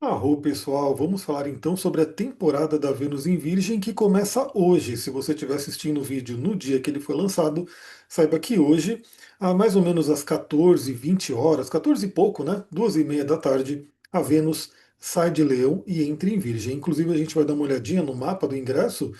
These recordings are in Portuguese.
Arro, pessoal, vamos falar então sobre a temporada da Vênus em Virgem que começa hoje. Se você estiver assistindo o vídeo no dia que ele foi lançado, saiba que hoje, mais ou menos às 14h20 horas, 14 e pouco, né? 2h30 da tarde, a Vênus sai de Leão e entra em Virgem. Inclusive, a gente vai dar uma olhadinha no mapa do ingresso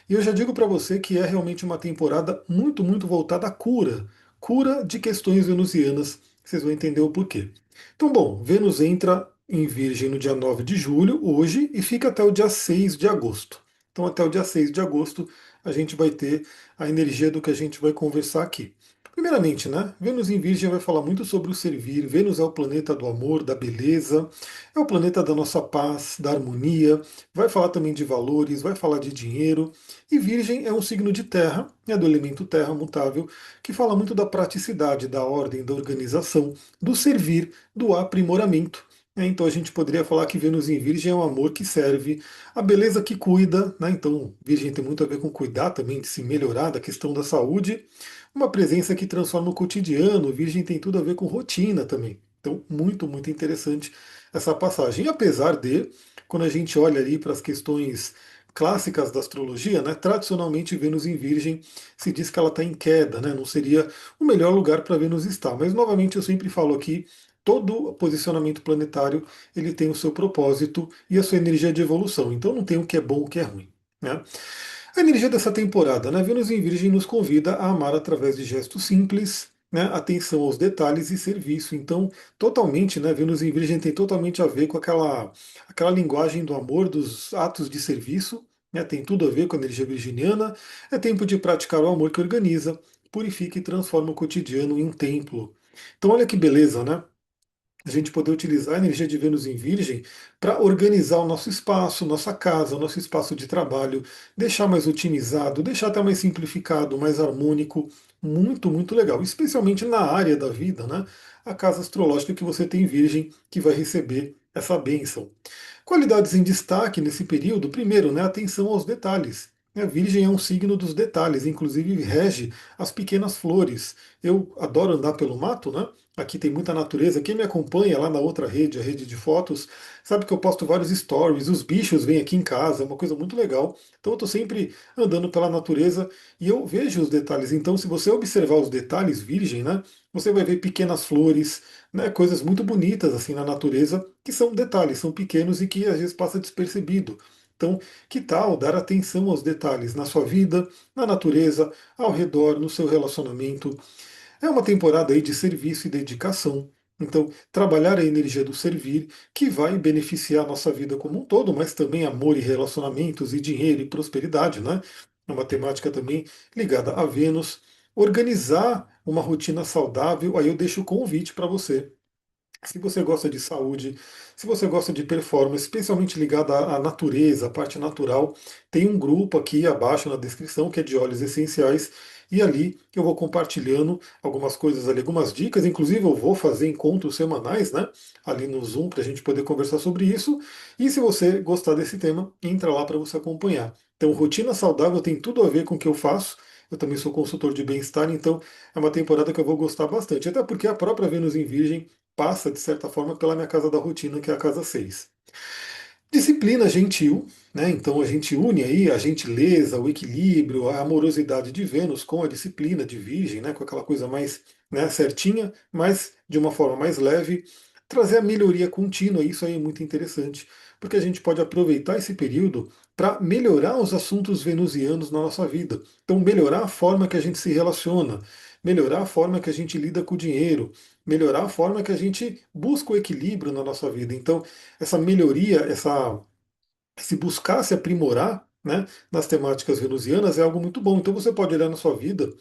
e eu já digo para você que é realmente uma temporada muito, muito voltada à cura, cura de questões venusianas. Vocês vão entender o porquê. Então, bom, Vênus entra em Virgem no dia 9 de julho, hoje, e fica até o dia 6 de agosto. Então, até o dia 6 de agosto, a gente vai ter a energia do que a gente vai conversar aqui. Primeiramente, né? Vênus em Virgem vai falar muito sobre o servir. Vênus é o planeta do amor, da beleza, é o planeta da nossa paz, da harmonia. Vai falar também de valores, vai falar de dinheiro. E Virgem é um signo de terra, é do elemento terra mutável, que fala muito da praticidade, da ordem, da organização, do servir, do aprimoramento. Então a gente poderia falar que Vênus em Virgem é um amor que serve, a beleza que cuida, né? Então Virgem tem muito a ver com cuidar também, de se melhorar, da questão da saúde, uma presença que transforma o cotidiano. Virgem tem tudo a ver com rotina também. Então muito, muito interessante essa passagem. E apesar de, quando a gente olha ali para as questões clássicas da astrologia, né, tradicionalmente Vênus em Virgem se diz que ela está em queda, né, não seria o melhor lugar para Vênus estar. Mas novamente eu sempre falo aqui, todo posicionamento planetário ele tem o seu propósito e a sua energia de evolução. Então não tem o que é bom, o que é ruim. Né? A energia dessa temporada, né? Vênus em Virgem nos convida a amar através de gestos simples, né? Atenção aos detalhes e serviço. Então, totalmente, né? Vênus em Virgem tem totalmente a ver com aquela linguagem do amor, dos atos de serviço. Né? Tem tudo a ver com a energia virginiana. É tempo de praticar o amor que organiza, purifica e transforma o cotidiano em um templo. Então, olha que beleza, né? A gente poder utilizar a energia de Vênus em Virgem para organizar o nosso espaço, nossa casa, o nosso espaço de trabalho, deixar mais otimizado, deixar até mais simplificado, mais harmônico. Muito, muito legal. Especialmente na área da vida, né? A casa astrológica que você tem Virgem, que vai receber essa bênção. Qualidades em destaque nesse período, primeiro, né, atenção aos detalhes. A Virgem é um signo dos detalhes, inclusive rege as pequenas flores. Eu adoro andar pelo mato, né? Aqui tem muita natureza. Quem me acompanha lá na outra rede, a rede de fotos, sabe que eu posto vários stories. Os bichos vêm aqui em casa, é uma coisa muito legal. Então eu estou sempre andando pela natureza e eu vejo os detalhes. Então, se você observar os detalhes virgem, né, você vai ver pequenas flores, né, coisas muito bonitas assim na natureza, que são detalhes, são pequenos e que às vezes passa despercebido. Então, que tal dar atenção aos detalhes na sua vida, na natureza, ao redor, no seu relacionamento? É uma temporada aí de serviço e dedicação. Então, trabalhar a energia do servir, que vai beneficiar a nossa vida como um todo, mas também amor e relacionamentos e dinheiro e prosperidade, né? É uma temática também ligada a Vênus. Organizar uma rotina saudável, aí eu deixo o convite para você. Se você gosta de saúde, se você gosta de performance, especialmente ligada à natureza, à parte natural, tem um grupo aqui abaixo na descrição que é de óleos essenciais. E ali eu vou compartilhando algumas coisas ali, algumas dicas. Inclusive eu vou fazer encontros semanais, né? Ali no Zoom para a gente poder conversar sobre isso. E se você gostar desse tema, entra lá para você acompanhar. Então, rotina saudável tem tudo a ver com o que eu faço. Eu também sou consultor de bem-estar, então é uma temporada que eu vou gostar bastante. Até porque a própria Vênus em Virgem passa, de certa forma, pela minha casa da rotina, que é a casa 6. Disciplina gentil, né? Então a gente une aí a gentileza, o equilíbrio, a amorosidade de Vênus com a disciplina de Virgem, né? Com aquela coisa mais, né, certinha, mas de uma forma mais leve. Trazer a melhoria contínua, isso aí é muito interessante, porque a gente pode aproveitar esse período para melhorar os assuntos venusianos na nossa vida. Então, melhorar a forma que a gente se relaciona, melhorar a forma que a gente lida com o dinheiro, melhorar a forma que a gente busca o equilíbrio na nossa vida. Então, essa melhoria, se buscar se aprimorar, né, nas temáticas venusianas é algo muito bom. Então você pode olhar na sua vida,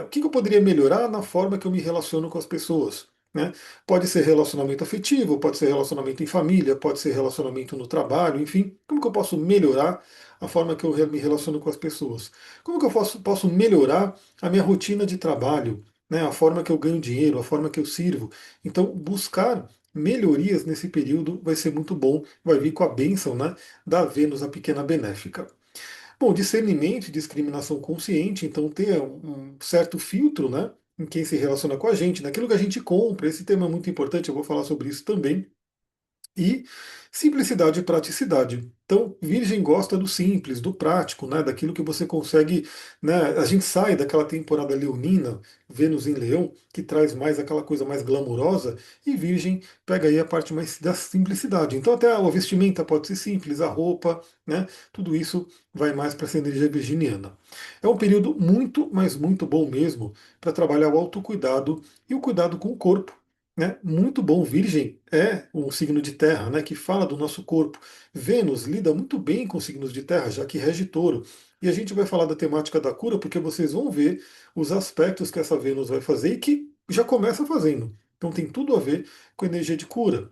o que eu poderia melhorar na forma que eu me relaciono com as pessoas. Né? Pode ser relacionamento afetivo, pode ser relacionamento em família, pode ser relacionamento no trabalho, enfim. Como que eu posso melhorar a forma que eu me relaciono com as pessoas? Como que eu posso melhorar a minha rotina de trabalho? Né? A forma que eu ganho dinheiro, a forma que eu sirvo. Então, buscar melhorias nesse período vai ser muito bom, vai vir com a bênção, né, da Vênus, a pequena benéfica. Bom, discernimento e discriminação consciente, então ter um certo filtro, né, em quem se relaciona com a gente, naquilo que a gente compra. Esse tema é muito importante, eu vou falar sobre isso também. E simplicidade e praticidade. Então, Virgem gosta do simples, do prático, né, daquilo que você consegue, né, a gente sai daquela temporada leonina, Vênus em Leão, que traz mais aquela coisa mais glamurosa, e Virgem pega aí a parte mais da simplicidade. Então, até a vestimenta pode ser simples, a roupa, né, tudo isso vai mais para essa energia virginiana. É um período muito, mas muito bom mesmo para trabalhar o autocuidado e o cuidado com o corpo, né? Muito bom. Virgem é um signo de terra, né, que fala do nosso corpo. Vênus lida muito bem com signos de terra, já que rege touro. E a gente vai falar da temática da cura, porque vocês vão ver os aspectos que essa Vênus vai fazer e que já começa fazendo. Então tem tudo a ver com a energia de cura.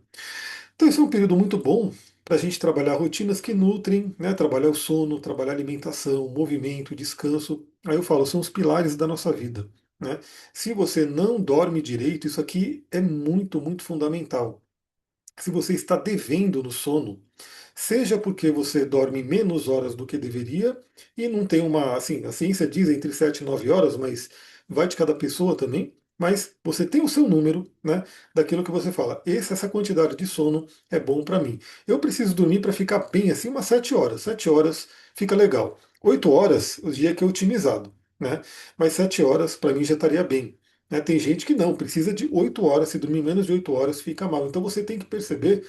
Então esse é um período muito bom para a gente trabalhar rotinas que nutrem, né, trabalhar o sono, trabalhar a alimentação, movimento, descanso. Aí eu falo, são os pilares da nossa vida. Né? Se você não dorme direito, isso aqui é muito, muito fundamental. Se você está devendo no sono, seja porque você dorme menos horas do que deveria e não tem uma, assim, a ciência diz entre 7 e 9 horas, mas vai de cada pessoa também, mas você tem o seu número, né, daquilo que você fala. Essa quantidade de sono é bom para mim. Eu preciso dormir para ficar bem assim umas 7 horas. 7 horas fica legal. 8 horas, o dia que é otimizado, né? Mas 7 horas para mim já estaria bem. Né? Tem gente que não, precisa de 8 horas, se dormir menos de 8 horas fica mal. Então você tem que perceber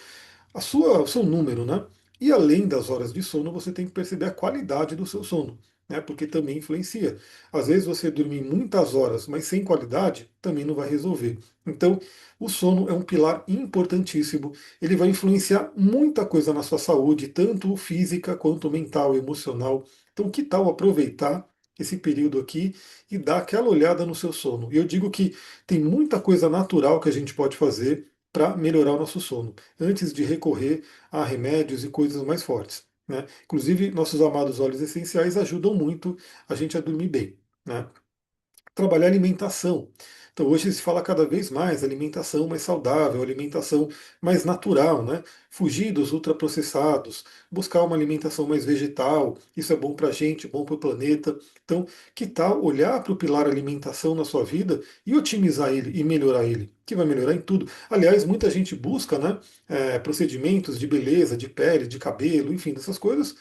o seu número, né? E além das horas de sono, você tem que perceber a qualidade do seu sono, né? Porque também influencia. Às vezes você dormir muitas horas, mas sem qualidade, também não vai resolver. Então, o sono é um pilar importantíssimo. Ele vai influenciar muita coisa na sua saúde, tanto física quanto mental, emocional. Então, que tal aproveitar esse período aqui e dar aquela olhada no seu sono? E eu digo que tem muita coisa natural que a gente pode fazer para melhorar o nosso sono, antes de recorrer a remédios e coisas mais fortes. Né? Inclusive, nossos amados óleos essenciais ajudam muito a gente a dormir bem. Né? Trabalhar alimentação. Então hoje se fala cada vez mais alimentação mais saudável, alimentação mais natural, né? Fugir dos ultraprocessados, buscar uma alimentação mais vegetal, isso é bom para a gente, bom para o planeta. Então, que tal olhar para o pilar alimentação na sua vida e otimizar ele e melhorar ele, que vai melhorar em tudo. Aliás, muita gente busca, né, procedimentos de beleza, de pele, de cabelo, enfim, dessas coisas,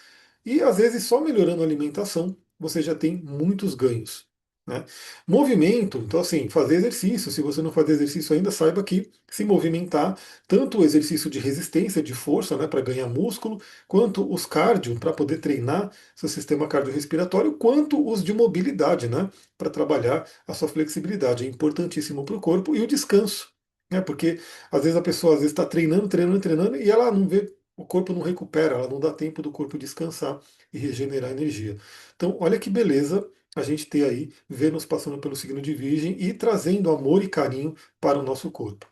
e às vezes só melhorando a alimentação você já tem muitos ganhos. Né? Movimento, então assim, fazer exercício. Se você não fazer exercício ainda, saiba que se movimentar, tanto o exercício de resistência, de força, né, para ganhar músculo, quanto os cardio, para poder treinar seu sistema cardiorrespiratório, quanto os de mobilidade, né, para trabalhar a sua flexibilidade. É importantíssimo para o corpo e o descanso. Né, porque às vezes a pessoa às vezes está treinando, treinando, treinando e ela não vê, o corpo não recupera, ela não dá tempo do corpo descansar e regenerar energia. Então, olha que beleza a gente ter aí Vênus passando pelo signo de Virgem e trazendo amor e carinho para o nosso corpo.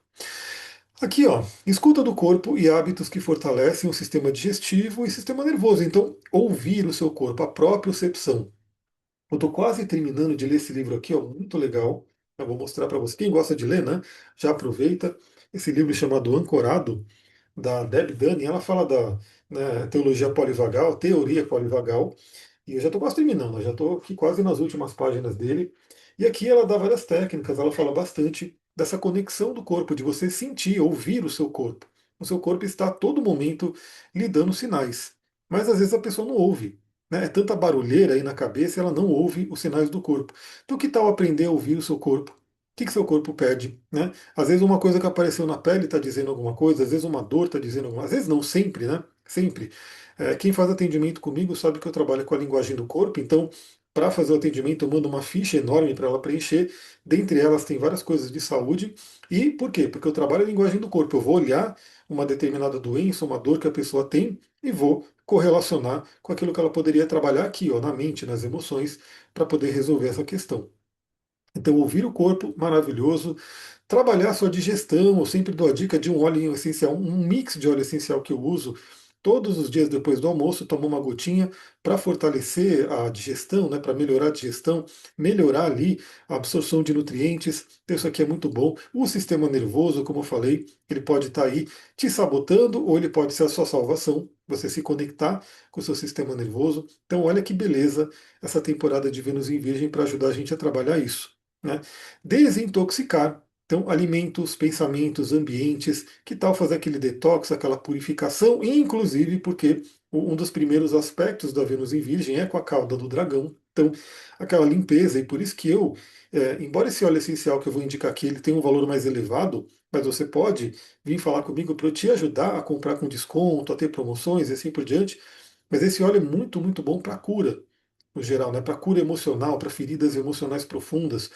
Aqui, ó, escuta do corpo e hábitos que fortalecem o sistema digestivo e sistema nervoso. Então, ouvir o seu corpo, a propriocepção. Eu estou quase terminando de ler esse livro aqui, ó, muito legal. Eu vou mostrar para você. Quem gosta de ler, né? Já aproveita. Esse livro chamado Ancorado, da Deb Dunning, ela fala da, né, teologia polivagal, teoria polivagal, e eu já estou quase terminando, eu já estou aqui quase nas últimas páginas dele. E aqui ela dá várias técnicas, ela fala bastante dessa conexão do corpo, de você sentir, ouvir o seu corpo. O seu corpo está a todo momento lhe dando sinais, mas às vezes a pessoa não ouve. Né? É tanta barulheira aí na cabeça, ela não ouve os sinais do corpo. Então, que tal aprender a ouvir o seu corpo? O que seu corpo pede? Né? Às vezes uma coisa que apareceu na pele está dizendo alguma coisa, às vezes uma dor está dizendo alguma coisa, às vezes não, sempre, né? Sempre. Quem faz atendimento comigo sabe que eu trabalho com a linguagem do corpo, então, para fazer o atendimento, eu mando uma ficha enorme para ela preencher. Dentre elas, tem várias coisas de saúde. E por quê? Porque eu trabalho a linguagem do corpo. Eu vou olhar uma determinada doença, uma dor que a pessoa tem, e vou correlacionar com aquilo que ela poderia trabalhar aqui, ó, na mente, nas emoções, para poder resolver essa questão. Então, ouvir o corpo, maravilhoso. Trabalhar a sua digestão, eu sempre dou a dica de um óleo essencial, um mix de óleo essencial que eu uso todos os dias depois do almoço, tomo uma gotinha para fortalecer a digestão, né, para melhorar a digestão, melhorar ali a absorção de nutrientes. Então, isso aqui é muito bom. O sistema nervoso, como eu falei, ele pode estar aí te sabotando ou ele pode ser a sua salvação, você se conectar com o seu sistema nervoso. Então, olha que beleza essa temporada de Vênus em Virgem para ajudar a gente a trabalhar isso. Né? Desintoxicar. Então, alimentos, pensamentos, ambientes, que tal fazer aquele detox, aquela purificação, inclusive porque um dos primeiros aspectos da Vênus em Virgem é com a cauda do dragão. Então, aquela limpeza, e por isso que eu, embora esse óleo essencial que eu vou indicar aqui, ele tem um valor mais elevado, mas você pode vir falar comigo para eu te ajudar a comprar com desconto, a ter promoções e assim por diante. Mas esse óleo é muito, muito bom para cura, no geral, né? Para cura emocional, para feridas emocionais profundas.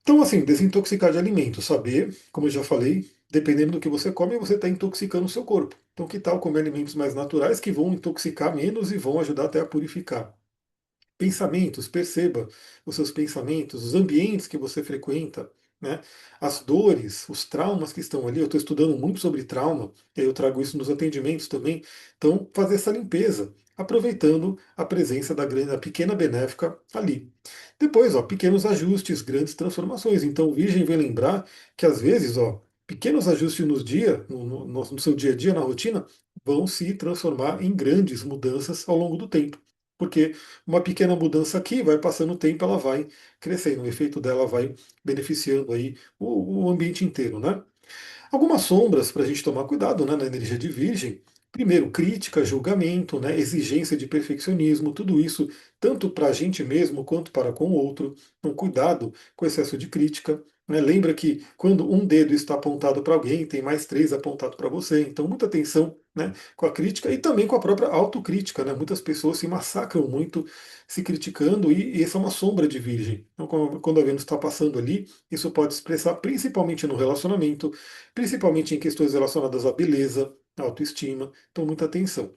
Então, assim, desintoxicar de alimentos, saber, como eu já falei, dependendo do que você come, você está intoxicando o seu corpo. Então, que tal comer alimentos mais naturais que vão intoxicar menos e vão ajudar até a purificar? Pensamentos, perceba os seus pensamentos, os ambientes que você frequenta, né? As dores, os traumas que estão ali. Eu estou estudando muito sobre trauma, e aí eu trago isso nos atendimentos também. Então, fazer essa limpeza, aproveitando a presença da grande, da pequena benéfica ali. Depois, ó, pequenos ajustes, grandes transformações. Então, o Virgem vem lembrar que às vezes, ó, pequenos ajustes nos dia, no seu dia a dia, na rotina, vão se transformar em grandes mudanças ao longo do tempo. Porque uma pequena mudança aqui, vai passando o tempo, ela vai crescendo, o efeito dela vai beneficiando aí o ambiente inteiro, né? Algumas sombras para a gente tomar cuidado, né, na energia de Virgem. Primeiro, crítica, julgamento, né, exigência de perfeccionismo, tudo isso, tanto para a gente mesmo quanto para com o outro. Então, cuidado com o excesso de crítica. Né? Lembra que quando um dedo está apontado para alguém, tem mais três apontados para você. Então, muita atenção, né, com a crítica e também com a própria autocrítica. Né? Muitas pessoas se massacram muito se criticando e essa é uma sombra de Virgem. Então, quando a Vênus está passando ali, isso pode expressar principalmente no relacionamento, principalmente em questões relacionadas à beleza, à autoestima. Então, muita atenção.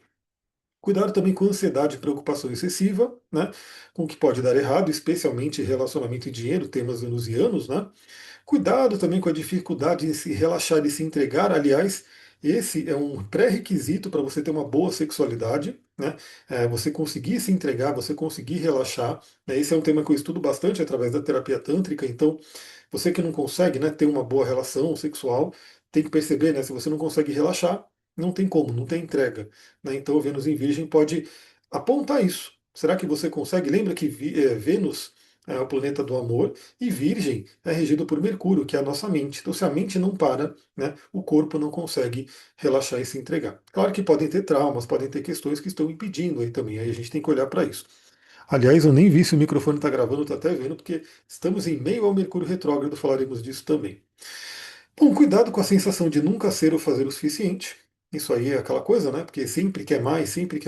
Cuidado também com ansiedade e preocupação excessiva, né? Com o que pode dar errado, especialmente relacionamento e dinheiro, temas venusianos, né? Cuidado também com a dificuldade em se relaxar e se entregar. Aliás, esse é um pré-requisito para você ter uma boa sexualidade, né? Você conseguir se entregar, você conseguir relaxar. Né? Esse é um tema que eu estudo bastante através da terapia tântrica. Então, você que não consegue, né, ter uma boa relação sexual, tem que perceber, né? Se você não consegue relaxar, não tem como, não tem entrega. Né? Então, o Vênus em Virgem pode apontar isso. Será que você consegue? Lembra que Vênus é o planeta do amor e Virgem é regido por Mercúrio, que é a nossa mente. Então, se a mente não para, né, o corpo não consegue relaxar e se entregar. Claro que podem ter traumas, podem ter questões que estão impedindo aí também, aí a gente tem que olhar para isso. Aliás, eu nem vi se o microfone está gravando, estou até vendo, porque estamos em meio ao Mercúrio retrógrado, falaremos disso também. Bom, cuidado com a sensação de nunca ser ou fazer o suficiente. Isso aí é aquela coisa, né? Porque sempre quer mais, sempre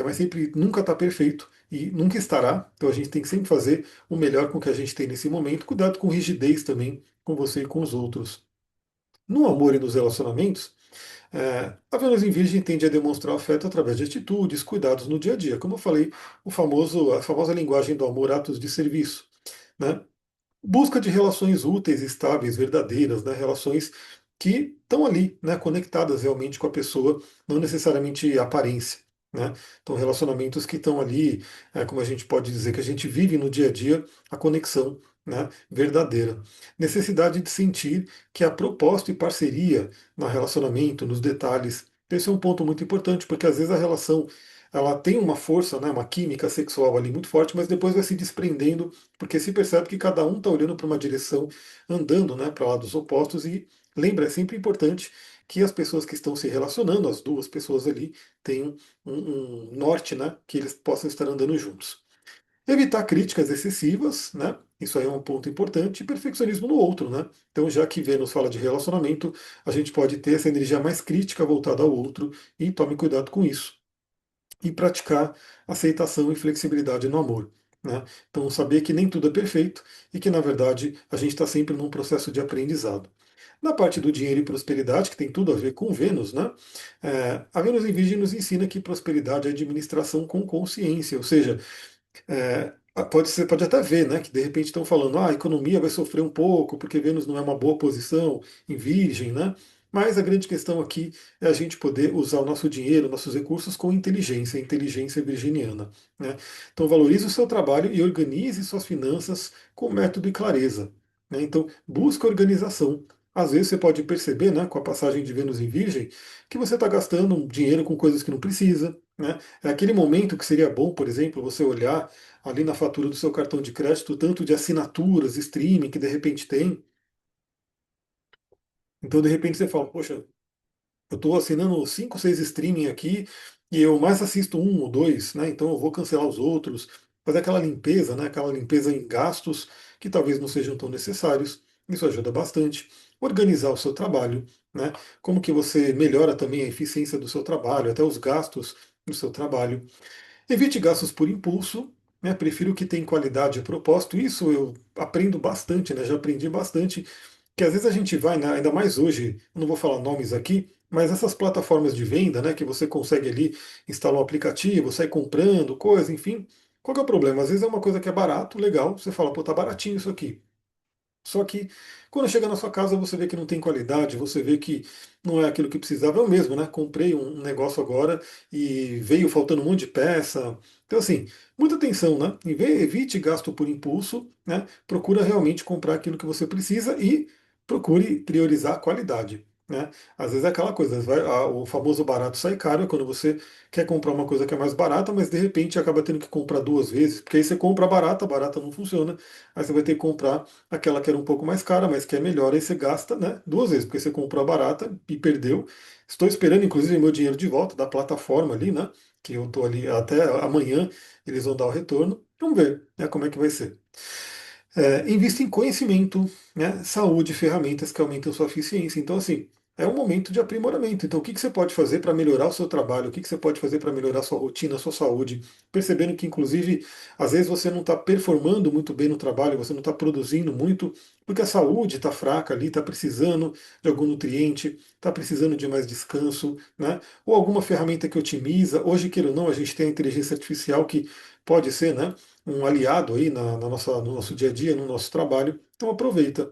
nunca está perfeito e nunca estará. Então a gente tem que sempre fazer o melhor com o que a gente tem nesse momento. Cuidado com rigidez também com você e com os outros. No amor e nos relacionamentos, a Vênus em Virgem tende a demonstrar afeto através de atitudes, cuidados no dia a dia. Como eu falei, a famosa linguagem do amor, atos de serviço. Né? Busca de relações úteis, estáveis, verdadeiras, né? Relações que estão ali, né? Conectadas realmente com a pessoa, não necessariamente aparência. Né? Então, relacionamentos que estão ali, como a gente pode dizer, que a gente vive no dia a dia, a conexão, né, verdadeira. Necessidade de sentir que há propósito e parceria no relacionamento, nos detalhes. Esse é um ponto muito importante, porque às vezes a relação ela tem uma força, né, uma química sexual ali muito forte, mas depois vai se desprendendo porque se percebe que cada um está olhando para uma direção, andando, né, para lados opostos, e lembra, é sempre importante que as pessoas que estão se relacionando, as duas pessoas ali, tenham um norte, né, que eles possam estar andando juntos. Evitar críticas excessivas, né? Isso aí é um ponto importante, e perfeccionismo no outro, né? Então, já que Vênus fala de relacionamento, a gente pode ter essa energia mais crítica voltada ao outro e tome cuidado com isso e praticar aceitação e flexibilidade no amor. Né? Então, saber que nem tudo é perfeito e que, na verdade, a gente está sempre num processo de aprendizado. Na parte do dinheiro e prosperidade, que tem tudo a ver com Vênus, né? A Vênus em Virgem nos ensina que prosperidade é administração com consciência, ou seja, você pode até ver, né, que de repente estão falando, a economia vai sofrer um pouco porque Vênus não é uma boa posição em Virgem, né? Mas a grande questão aqui é a gente poder usar o nosso dinheiro, nossos recursos com inteligência, inteligência virginiana. Né? Então valorize o seu trabalho e organize suas finanças com método e clareza. Né? Então busque organização. Às vezes você pode perceber, né, com a passagem de Vênus em Virgem, que você está gastando dinheiro com coisas que não precisa. Né? É aquele momento que seria bom, por exemplo, você olhar ali na fatura do seu cartão de crédito, tanto de assinaturas, streaming que de repente tem, Então, de repente, você fala, poxa, eu estou assinando 5, 6 streaming aqui e eu mais assisto um ou dois, né? Então eu vou cancelar os outros, fazer aquela limpeza, né? Aquela limpeza em gastos que talvez não sejam tão necessários. Isso ajuda bastante. Organizar o seu trabalho, né? Como que você melhora também a eficiência do seu trabalho, até os gastos do seu trabalho. Evite gastos por impulso, né? Prefiro que tenha qualidade e propósito. Isso eu aprendo bastante, né? Já aprendi bastante que às vezes a gente vai, né, ainda mais hoje, eu não vou falar nomes aqui, mas essas plataformas de venda, né, que você consegue ali instalar um aplicativo, sair comprando coisa, enfim. Qual que é o problema? Às vezes é uma coisa que é barato, legal, você fala, pô, tá baratinho isso aqui. Só que quando chega na sua casa você vê que não tem qualidade, você vê que não é aquilo que precisava. Eu mesmo, né? Comprei um negócio agora e veio faltando um monte de peça. Então, assim, muita atenção, né? Evite gasto por impulso, né? Procura realmente comprar aquilo que você precisa e procure priorizar a qualidade. Né? Às vezes é aquela coisa, o famoso barato sai caro é quando você quer comprar uma coisa que é mais barata, mas de repente acaba tendo que comprar duas vezes, porque aí você compra a barata não funciona, aí você vai ter que comprar aquela que era um pouco mais cara, mas que é melhor, aí você gasta, né, duas vezes, porque você comprou a barata e perdeu. Estou esperando, inclusive, meu dinheiro de volta da plataforma ali, né? Que eu estou ali até amanhã, eles vão dar o retorno. Vamos ver, né, como é que vai ser. Invista em conhecimento, né, saúde, ferramentas que aumentam sua eficiência. Então, assim, é um momento de aprimoramento. Então, o que que você pode fazer para melhorar o seu trabalho? O que que você pode fazer para melhorar a sua rotina, a sua saúde? Percebendo que, inclusive, às vezes você não está performando muito bem no trabalho, você não está produzindo muito, porque a saúde está fraca ali, está precisando de algum nutriente, está precisando de mais descanso, né? Ou alguma ferramenta que otimiza. Hoje, queira ou não, a gente tem a inteligência artificial que pode ser, né, um aliado aí no nosso dia a dia, no nosso trabalho. Então aproveita.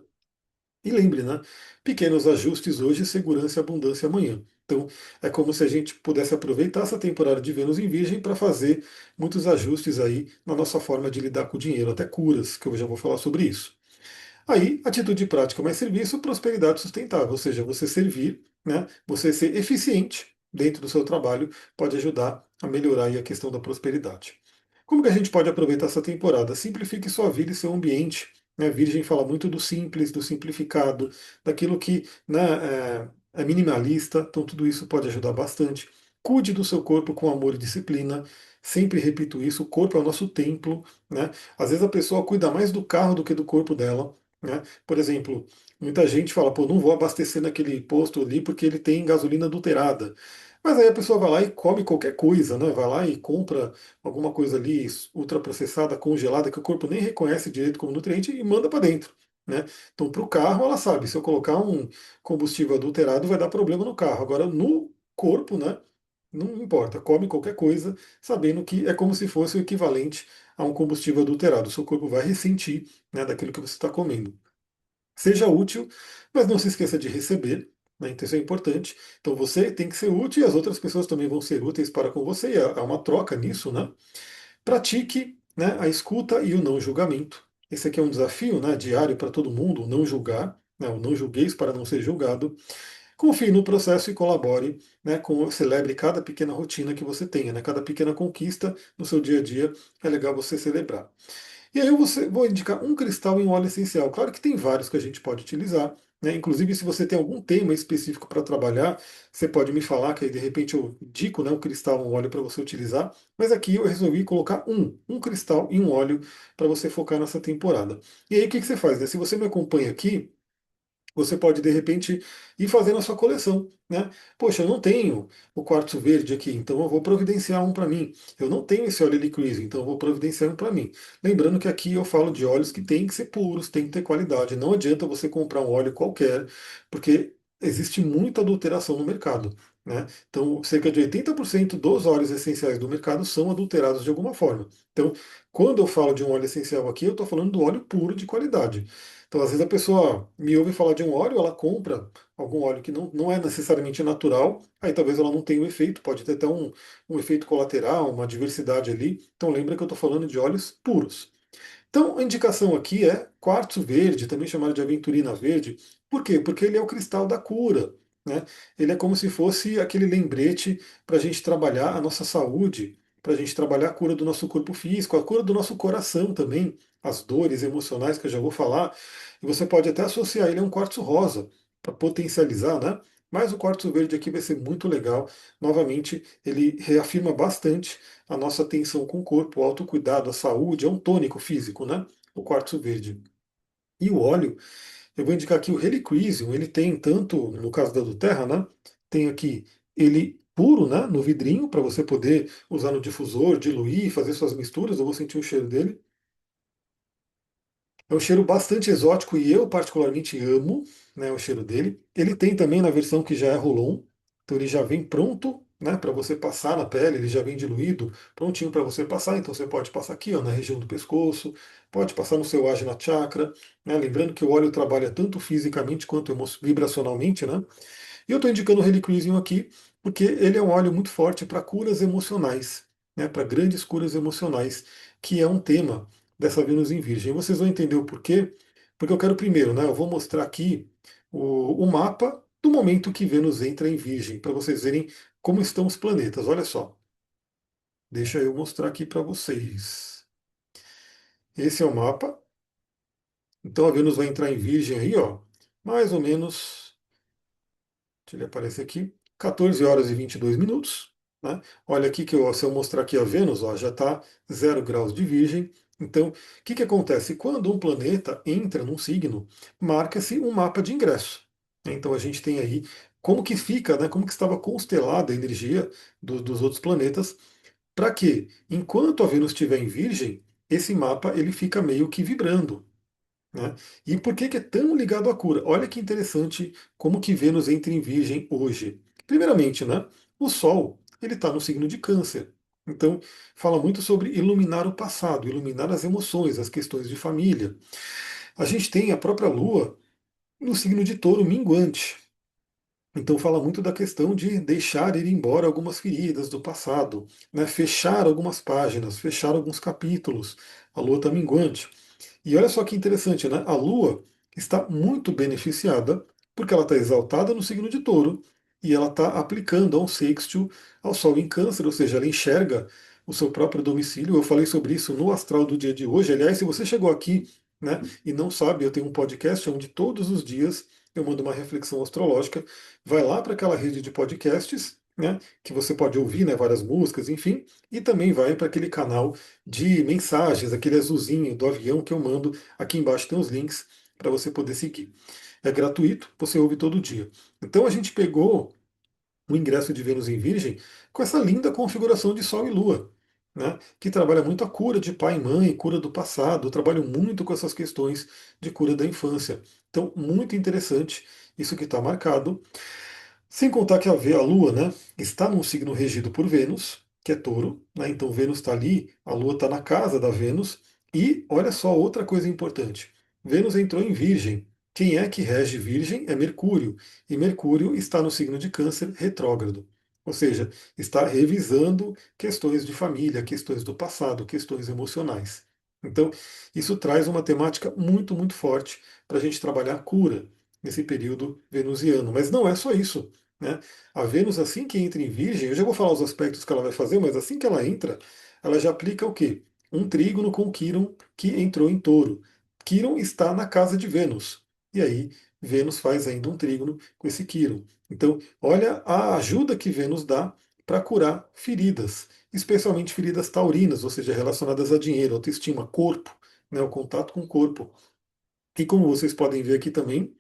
E lembre, né? Pequenos ajustes hoje, segurança e abundância amanhã. Então é como se a gente pudesse aproveitar essa temporada de Vênus em Virgem para fazer muitos ajustes aí na nossa forma de lidar com o dinheiro, até curas, que eu já vou falar sobre isso. Aí, atitude prática mais serviço, prosperidade sustentável, ou seja, você servir, né, você ser eficiente dentro do seu trabalho pode ajudar a melhorar aí a questão da prosperidade. Como que a gente pode aproveitar essa temporada? Simplifique sua vida e seu ambiente. Né? Virgem fala muito do simples, do simplificado, daquilo que, né, é minimalista, então tudo isso pode ajudar bastante. Cuide do seu corpo com amor e disciplina. Sempre repito isso, o corpo é o nosso templo, né? Às vezes a pessoa cuida mais do carro do que do corpo dela. Né? Por exemplo, muita gente fala, pô, não vou abastecer naquele posto ali porque ele tem gasolina adulterada. Mas aí a pessoa vai lá e come qualquer coisa, né? Vai lá e compra alguma coisa ali ultraprocessada, congelada, que o corpo nem reconhece direito como nutriente e manda para dentro. Né? Então, para o carro, ela sabe, se eu colocar um combustível adulterado, vai dar problema no carro. Agora, no corpo, né? Não importa, come qualquer coisa, sabendo que é como se fosse o equivalente a um combustível adulterado. O seu corpo vai ressentir, né, daquilo que você está comendo. Seja útil, mas não se esqueça de receber, né? Então isso é importante. Então você tem que ser útil e as outras pessoas também vão ser úteis para com você. E há uma troca nisso, né? Pratique, né, a escuta e o não julgamento. Esse aqui é um desafio, né, diário para todo mundo, o não julgar, né, o não julgueis para não ser julgado. Confie no processo e colabore, né, celebre cada pequena rotina que você tenha, né, cada pequena conquista no seu dia a dia é legal você celebrar. E aí vou indicar um cristal em um óleo essencial. Claro que tem vários que a gente pode utilizar, né? Inclusive, se você tem algum tema específico para trabalhar, você pode me falar, que aí de repente eu indico, né, um cristal, um óleo para você utilizar. Mas aqui eu resolvi colocar um cristal e um óleo para você focar nessa temporada. E aí o que que você faz, né? Se você me acompanha aqui, você pode, de repente, ir fazendo a sua coleção, né? Poxa, eu não tenho o quartzo verde aqui, então eu vou providenciar um para mim. Eu não tenho esse óleo helichrysum, então eu vou providenciar um para mim. Lembrando que aqui eu falo de óleos que têm que ser puros, têm que ter qualidade. Não adianta você comprar um óleo qualquer, porque existe muita adulteração no mercado, né? Então, cerca de 80% dos óleos essenciais do mercado são adulterados de alguma forma. Então, quando eu falo de um óleo essencial aqui, eu estou falando do óleo puro de qualidade. Então, às vezes a pessoa me ouve falar de um óleo, ela compra algum óleo que não é necessariamente natural, aí talvez ela não tenha o efeito, pode ter até um efeito colateral, uma diversidade ali. Então, lembra que eu estou falando de óleos puros. Então, a indicação aqui é quartzo verde, também chamado de aventurina verde. Por quê? Porque ele é o cristal da cura. Né? Ele é como se fosse aquele lembrete para a gente trabalhar a nossa saúde, para a gente trabalhar a cura do nosso corpo físico, a cura do nosso coração também, as dores emocionais que eu já vou falar. E você pode até associar ele a um quartzo rosa. para potencializar, né? Mas o quartzo verde aqui vai ser muito legal. Novamente, ele reafirma bastante a nossa atenção com o corpo, o autocuidado, a saúde, é um tônico físico, né? O quartzo verde. E o óleo, eu vou indicar aqui o Helichrysum, ele tem tanto, no caso da do Terra, né? Tem aqui ele puro, né? No vidrinho, para você poder usar no difusor, diluir, fazer suas misturas. Eu vou sentir o cheiro dele. É um cheiro bastante exótico e eu particularmente amo, né, o cheiro dele. Ele tem também na versão que já é roll-on, então ele já vem pronto, né, para você passar na pele, ele já vem diluído, prontinho para você passar. Então você pode passar aqui, ó, na região do pescoço, pode passar no seu Ajna Chakra, né, lembrando que o óleo trabalha tanto fisicamente quanto vibracionalmente, né? E eu estou indicando o Helichrysum aqui porque ele é um óleo muito forte para curas emocionais, né, para grandes curas emocionais, que é um tema dessa Vênus em Virgem. Vocês vão entender o porquê, porque eu quero primeiro, né, eu vou mostrar aqui o mapa do momento que Vênus entra em Virgem, para vocês verem como estão os planetas. Olha só, deixa eu mostrar aqui para vocês. Esse é o mapa. Então a Vênus vai entrar em Virgem aí, ó, mais ou menos. Deixa ele aparecer aqui. 14 horas e 22 minutos. Né? Olha aqui que se eu mostrar aqui a Vênus, ó, já está 0 graus de Virgem. Então, o que, que acontece? Quando um planeta entra num signo, marca-se um mapa de ingresso. Então a gente tem aí como que fica, né, como que estava constelada a energia dos outros planetas, para que, enquanto a Vênus estiver em Virgem, esse mapa ele fica meio que vibrando. Né? E por que, que é tão ligado à cura? Olha que interessante como que Vênus entra em Virgem hoje. Primeiramente, né, o Sol ele está no signo de Câncer. Então, fala muito sobre iluminar o passado, iluminar as emoções, as questões de família. A gente tem a própria Lua no signo de Touro minguante. Então fala muito da questão de deixar ir embora algumas feridas do passado, né? Fechar algumas páginas, fechar alguns capítulos. A Lua está minguante. E olha só que interessante, né? A Lua está muito beneficiada porque ela está exaltada no signo de Touro e ela está aplicando a um sextil ao Sol em Câncer, ou seja, ela enxerga o seu próprio domicílio. Eu falei sobre isso no astral do dia de hoje. Aliás, se você chegou aqui, né, e não sabe, eu tenho um podcast onde todos os dias eu mando uma reflexão astrológica. Vai lá para aquela rede de podcasts, né, que você pode ouvir, né, várias músicas, enfim, e também vai para aquele canal de mensagens, aquele azulzinho do avião que eu mando. Aqui embaixo tem os links para você poder seguir. É gratuito, você ouve todo dia. Então a gente pegou o ingresso de Vênus em Virgem com essa linda configuração de Sol e Lua, né, que trabalha muito a cura de pai e mãe, cura do passado, trabalho muito com essas questões de cura da infância. Então, muito interessante isso que está marcado. Sem contar que a Lua, né, está num signo regido por Vênus, que é Touro, né, então Vênus está ali, a Lua está na casa da Vênus, e olha só outra coisa importante: Vênus entrou em Virgem. Quem é que rege Virgem é Mercúrio, e Mercúrio está no signo de Câncer retrógrado. Ou seja, está revisando questões de família, questões do passado, questões emocionais. Então, isso traz uma temática muito, muito forte para a gente trabalhar a cura nesse período venusiano. Mas não é só isso. Né? A Vênus, assim que entra em Virgem, eu já vou falar os aspectos que ela vai fazer, mas assim que ela entra, ela já aplica o quê? Um trígono com Quirón que entrou em Touro. Quirón está na casa de Vênus. E aí, Vênus faz ainda um trígono com esse Quirón. Então, olha a ajuda que Vênus dá para curar feridas, especialmente feridas taurinas, ou seja, relacionadas a dinheiro, autoestima, corpo, né, o contato com o corpo. E como vocês podem ver aqui também,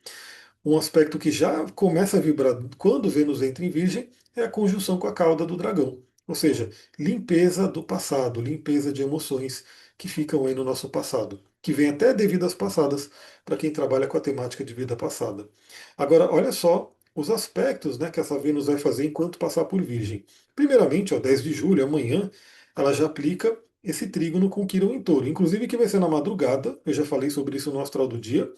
um aspecto que já começa a vibrar quando Vênus entra em Virgem é a conjunção com a cauda do dragão. Ou seja, limpeza do passado, limpeza de emoções que ficam aí no nosso passado, que vem até de vidas passadas, para quem trabalha com a temática de vida passada. Agora, olha só os aspectos, né, que essa Vênus vai fazer enquanto passar por Virgem. Primeiramente, ó, 10 de julho, amanhã, ela já aplica esse trígono com Quirón em Touro. Inclusive que vai ser na madrugada, eu já falei sobre isso no Astral do Dia,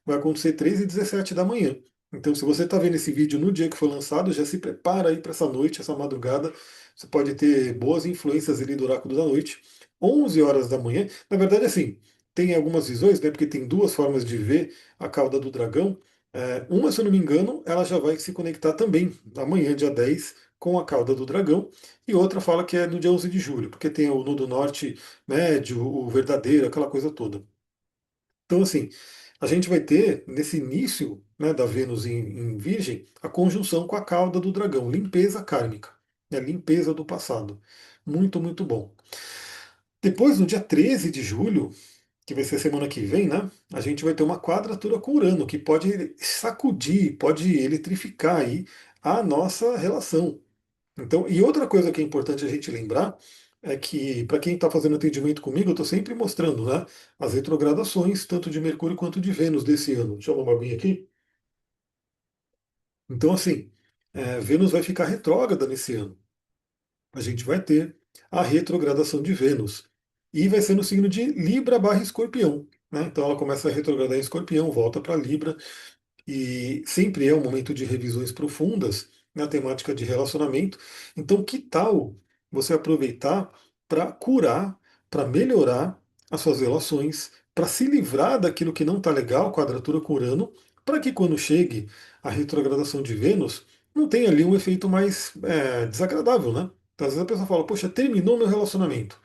vai acontecer 3h17 da manhã. Então, se você está vendo esse vídeo no dia que foi lançado, já se prepara aí para essa noite, essa madrugada. Você pode ter boas influências ali do oráculo da noite. 11 horas da manhã. Na verdade, assim, tem algumas visões, né? Porque tem duas formas de ver a cauda do dragão. Uma, se eu não me engano, ela já vai se conectar também amanhã, dia 10, com a cauda do dragão. E outra fala que é no dia 11 de julho, porque tem o Nudo Norte médio, o verdadeiro, aquela coisa toda. Então, assim, a gente vai ter, nesse início, né, da Vênus em Virgem, a conjunção com a cauda do dragão, limpeza kármica, né, limpeza do passado. Muito, muito bom. Depois, no dia 13 de julho, que vai ser semana que vem, né? A gente vai ter uma quadratura com Urano, que pode sacudir, pode eletrificar aí a nossa relação. Então, e outra coisa que é importante a gente lembrar é que, para quem está fazendo atendimento comigo, eu estou sempre mostrando, né, as retrogradações, tanto de Mercúrio quanto de Vênus desse ano. Deixa eu tomar uma aguinha aqui. Então, assim, Vênus vai ficar retrógrada nesse ano. A gente vai ter a retrogradação de Vênus. E vai ser no signo de Libra barra Escorpião. Né? Então ela começa a retrogradar em Escorpião, volta para Libra, e sempre é um momento de revisões profundas na temática de relacionamento. Então, que tal você aproveitar para curar, para melhorar as suas relações, para se livrar daquilo que não está legal, quadratura com Urano, para que quando chegue a retrogradação de Vênus, não tenha ali um efeito mais desagradável, né? Então, às vezes a pessoa fala, poxa, terminou meu relacionamento.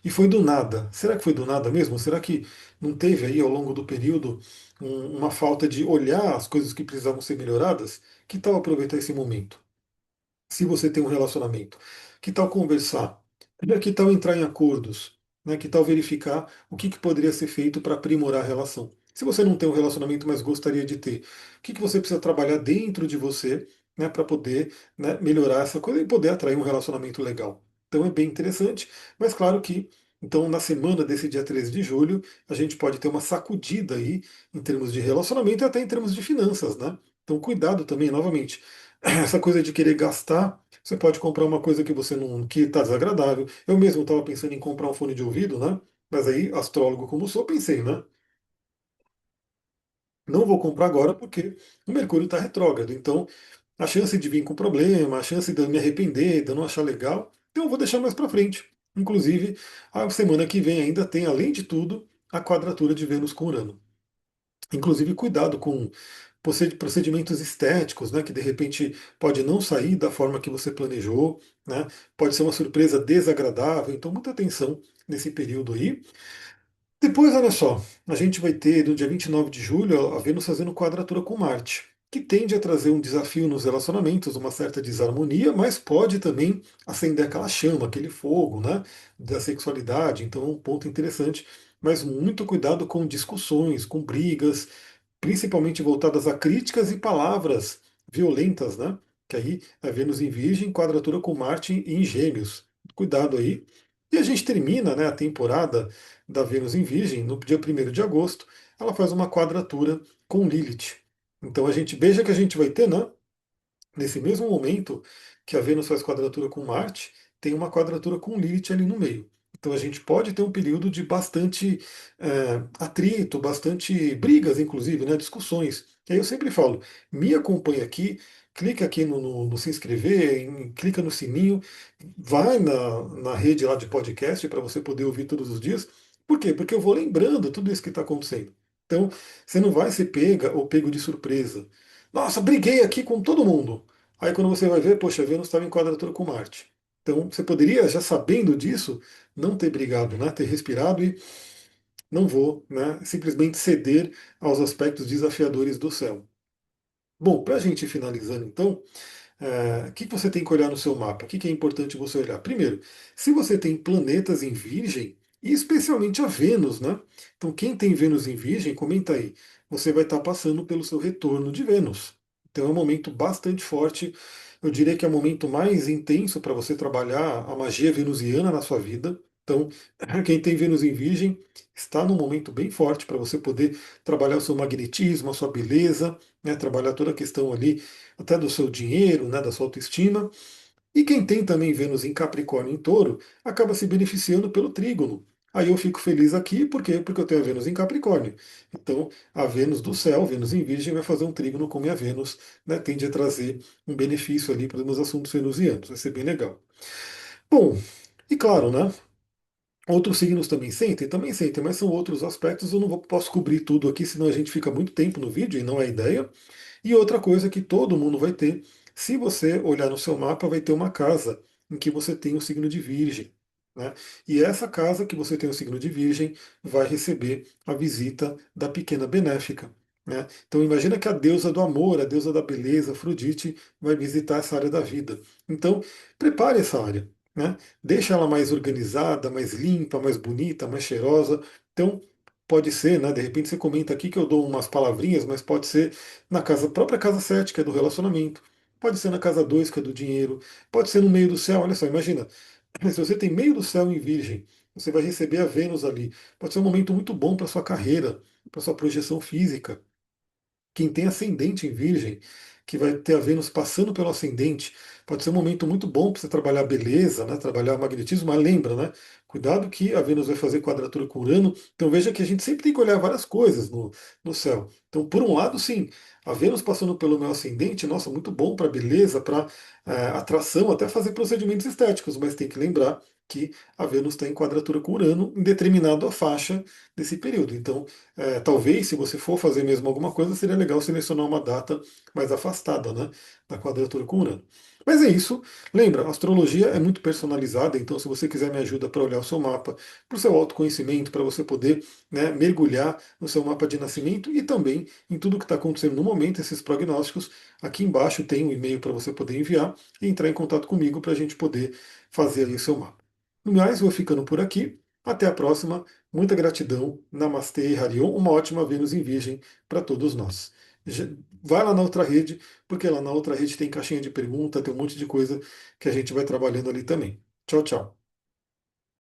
E foi do nada. Será que foi do nada mesmo? Será que não teve aí ao longo do período uma falta de olhar as coisas que precisavam ser melhoradas? Que tal aproveitar esse momento? Se você tem um relacionamento, que tal conversar? Que tal entrar em acordos? Né? Que tal verificar o que poderia ser feito para aprimorar a relação? Se você não tem um relacionamento, mas gostaria de ter, o que você precisa trabalhar dentro de você, né, para poder, né, melhorar essa coisa e poder atrair um relacionamento legal? Então é bem interessante, mas claro que então na semana desse dia 13 de julho a gente pode ter uma sacudida aí em termos de relacionamento e até em termos de finanças, né? Então cuidado também, novamente, essa coisa de querer gastar, você pode comprar uma coisa que você não, que está desagradável. Eu mesmo estava pensando em comprar um fone de ouvido, né? Mas aí, astrólogo como sou, pensei, né? Não vou comprar agora porque o Mercúrio está retrógrado. Então, a chance de vir com problema, a chance de eu me arrepender, de eu não achar legal, então eu vou deixar mais para frente. Inclusive, a semana que vem ainda tem, além de tudo, a quadratura de Vênus com Urano. Inclusive, cuidado com procedimentos estéticos, né, que de repente pode não sair da forma que você planejou, né, pode ser uma surpresa desagradável, então muita atenção nesse período aí. Depois, olha só, a gente vai ter no dia 29 de julho a Vênus fazendo quadratura com Marte, que tende a trazer um desafio nos relacionamentos, uma certa desarmonia, mas pode também acender aquela chama, aquele fogo, né, da sexualidade, então é um ponto interessante. Mas muito cuidado com discussões, com brigas, principalmente voltadas a críticas e palavras violentas, né? Que aí é Vênus em Virgem, quadratura com Marte em Gêmeos. Cuidado aí. E a gente termina, né, a temporada da Vênus em Virgem no dia 1º de agosto. Ela faz uma quadratura com Lilith. Então a gente veja que a gente vai ter, né? Nesse mesmo momento que a Vênus faz quadratura com Marte, tem uma quadratura com Lilith ali no meio. Então a gente pode ter um período de bastante atrito, bastante brigas, inclusive, né, discussões. E aí eu sempre falo, me acompanha aqui, clica aqui no se inscrever, clica no sininho, vai na rede lá de podcast para você poder ouvir todos os dias. Por quê? Porque eu vou lembrando tudo isso que está acontecendo. Então, você não vai ser pega ou pego de surpresa. Nossa, briguei aqui com todo mundo. Aí quando você vai ver, poxa, Vênus estava em quadratura com Marte. Então você poderia, já sabendo disso, não ter brigado, né? Ter respirado e não vou, né? Simplesmente ceder aos aspectos desafiadores do céu. Bom, para a gente ir finalizando então, o que você tem que olhar no seu mapa? O que é importante você olhar? Primeiro, se você tem planetas em Virgem, e especialmente a Vênus, né? Então, quem tem Vênus em Virgem, comenta aí. Você vai estar passando pelo seu retorno de Vênus. Então, é um momento bastante forte. Eu diria que é o momento mais intenso para você trabalhar a magia venusiana na sua vida. Então, quem tem Vênus em Virgem está num momento bem forte para você poder trabalhar o seu magnetismo, a sua beleza, né? Trabalhar toda a questão ali até do seu dinheiro, né, da sua autoestima. E quem tem também Vênus em Capricórnio e em Touro acaba se beneficiando pelo trígono. Aí eu fico feliz aqui, por quê? Porque eu tenho a Vênus em Capricórnio. Então, a Vênus do céu, Vênus em Virgem, vai fazer um trígono com minha Vênus, né, tende a trazer um benefício ali para os meus assuntos venusianos, vai ser bem legal. Bom, e claro, né, outros signos também sentem, mas são outros aspectos, eu não posso cobrir tudo aqui, senão a gente fica muito tempo no vídeo e não é ideia. E outra coisa que todo mundo vai ter, se você olhar no seu mapa, vai ter uma casa em que você tem o signo de Virgem. né? E essa casa que você tem o signo de Virgem vai receber a visita da pequena benéfica. Né? Então imagina que a deusa do amor, a deusa da beleza, Afrodite, vai visitar essa área da vida. Então prepare essa área, né? Deixa ela mais organizada, mais limpa, mais bonita, mais cheirosa. Então pode ser, né? De repente você comenta aqui que eu dou umas palavrinhas, mas pode ser na casa, própria casa 7, que é do relacionamento. Pode ser na casa 2, que é do dinheiro. Pode ser no meio do céu. Olha só, imagina. Se você tem meio do céu em Virgem, você vai receber a Vênus ali. Pode ser um momento muito bom para sua carreira, para sua projeção física. Quem tem ascendente em Virgem, que vai ter a Vênus passando pelo ascendente, pode ser um momento muito bom para você trabalhar beleza, né? Trabalhar magnetismo, mas lembra, né? Cuidado que a Vênus vai fazer quadratura com Urano. Então veja que a gente sempre tem que olhar várias coisas no céu. Então, por um lado, sim, a Vênus passando pelo meu ascendente, nossa, muito bom para beleza, para atração, até fazer procedimentos estéticos, mas tem que lembrar que a Vênus está em quadratura com Urano em determinada faixa desse período. Então, talvez, se você for fazer mesmo alguma coisa, seria legal selecionar uma data mais afastada, né, da quadratura com Urano. Mas é isso. Lembra, a astrologia é muito personalizada, então se você quiser me ajuda para olhar o seu mapa, para o seu autoconhecimento, para você poder, né, mergulhar no seu mapa de nascimento e também em tudo que está acontecendo no momento, esses prognósticos, aqui embaixo tem um e-mail para você poder enviar e entrar em contato comigo para a gente poder fazer aí o seu mapa. No mais, vou ficando por aqui. Até a próxima. Muita gratidão. Namastê e Harion. Uma ótima Vênus em Virgem para todos nós. Vai lá na outra rede, porque lá na outra rede tem caixinha de pergunta, tem um monte de coisa que a gente vai trabalhando ali também. Tchau, tchau.